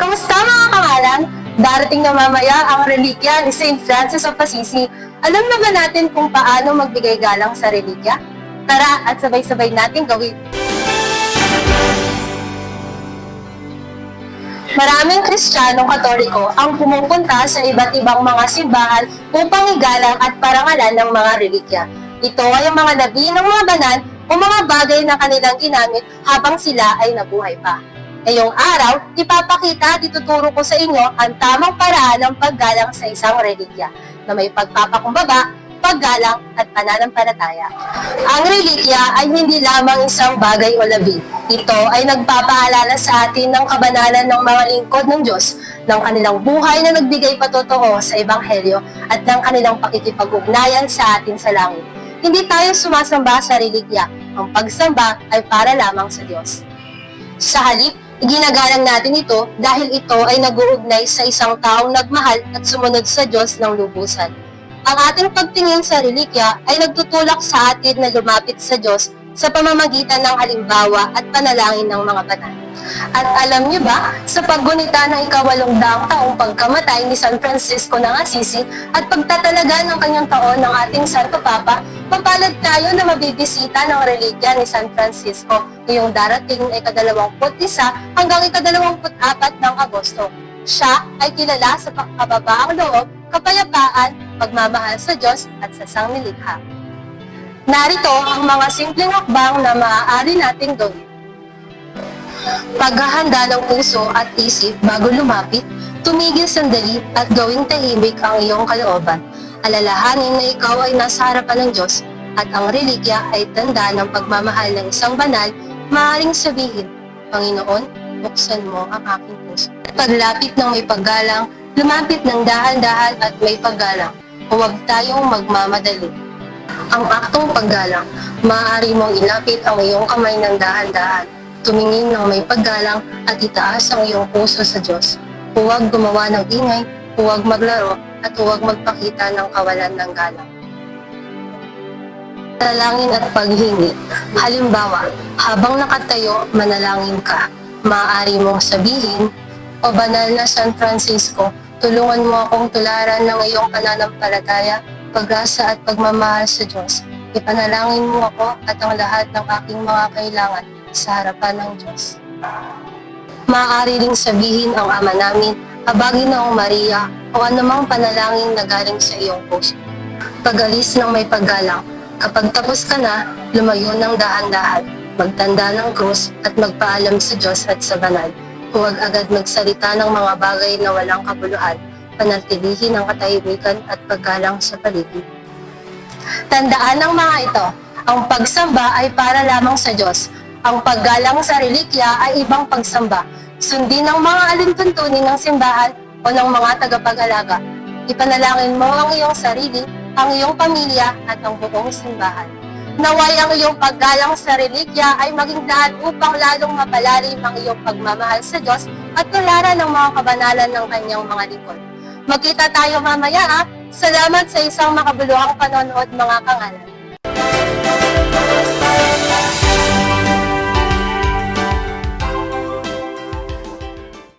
Kamusta mga kangalan? Darating na mamaya ang relikya ni St. Francis of Assisi. Alam na ba natin kung paano magbigay galang sa relikya? Tara at sabay-sabay natin gawin. Maraming Kristiyanong Katoliko ang pumupunta sa iba't ibang mga simbahan upang igalang at parangalan ng mga relikya. Ito ay ang mga labi ng mga banal o mga bagay na kanilang ginamit habang sila ay nabuhay pa. Ngayong araw, ipapakita at ituturo ko sa inyo ang tamang paraan ng paggalang sa isang relikya na may pagpapakumbaba, paggalang at pananampalataya. Ang relikya ay hindi lamang isang bagay o labi. Ito ay nagpapaalala sa atin ng kabanalan ng mga lingkod ng Diyos, ng kanilang buhay na nagbigay patotoo sa Ebanghelyo at ng kanilang pakikipag-ugnayan sa atin sa langit. Hindi tayo sumasamba sa relikya. Ang pagsamba ay para lamang sa Diyos. Sa halip, ginagalang natin ito dahil ito ay nag-uugnay sa isang taong nagmahal at sumunod sa Diyos ng lubusan. Ang ating pagtingin sa relikya ay nagtutulak sa atin na lumapit sa Diyos sa pamamagitan ng halimbawa at panalangin ng mga banal. At alam niyo ba, sa paggunita ng ika-80 taong pagkamatay ni San Francisco ng Assisi at pagtatalaga ng kanyang taon ng ating Santo Papa, mapalad tayo na mabibisita ng relikya ni San Francisco ngayong darating na ika-21 hanggang ika-24 ng Agosto. Siya ay kilala sa pagkababaang loob, kapayapaan, pagmamahal sa Diyos at sa sangnilikha. Narito ang mga simpleng hakbang na maaari nating gawin. Paghahanda ng puso at isip bago lumapit, tumigil sandali at gawing tahimik ang iyong kalooban. Alalahanin na ikaw ay nasa harapan ng Diyos at ang relikya ay tanda ng pagmamahal ng isang banal, maaaring sabihin, Panginoon, buksan mo ang aking puso. Paglapit ng may paggalang, lumapit ng dahan-dahan at may paggalang. Huwag tayong magmamadali. Ang aktong paggalang, maaari mong ilapit ang iyong kamay ng dahan-dahan, tumingin ng may paggalang at itaas ang iyong puso sa Diyos. Huwag gumawa ng ingay, huwag maglaro, at huwag magpakita ng kawalan ng galang. Manalangin at paghingi. Halimbawa, habang nakatayo, manalangin ka. Maaari mong sabihin, O banal na San Francisco, tulungan mo akong tularan ng iyong pananampalataya, pag-asa at pagmamahal sa Diyos. Ipanalangin mo ako at ang lahat ng aking mga kailangan sa harapan ng Diyos. Maaari ring sabihin ang Ama namin, Habaginoong Maria, o anumang panalangin na galing sa iyong puso. Pag-alis ng may paggalang, kapag tapos ka na, lumayo ng dahan-dahan, magtanda ng krus at magpaalam sa Diyos at sa banal. Huwag agad magsalita ng mga bagay na walang kabuluhan, panatilihin ang katahimikan at paggalang sa paligid. Tandaan ng mga ito, ang pagsamba ay para lamang sa Diyos. Ang paggalang sa relikya ay ibang pagsamba. Sundin ang mga alintuntunin ng simbahan o ng mga tagapag-alaga. Ipanalangin mo ang iyong sarili, ang iyong pamilya at ang buong simbahan. Naway ang iyong paggalang sa relikya ay maging daan upang lalong mapalalim ang iyong pagmamahal sa Diyos at tularan ng mga kabanalan ng kanyang mga lingkod. Magkita tayo mamaya. Salamat sa isang makabuluhang panonood mga kangalan.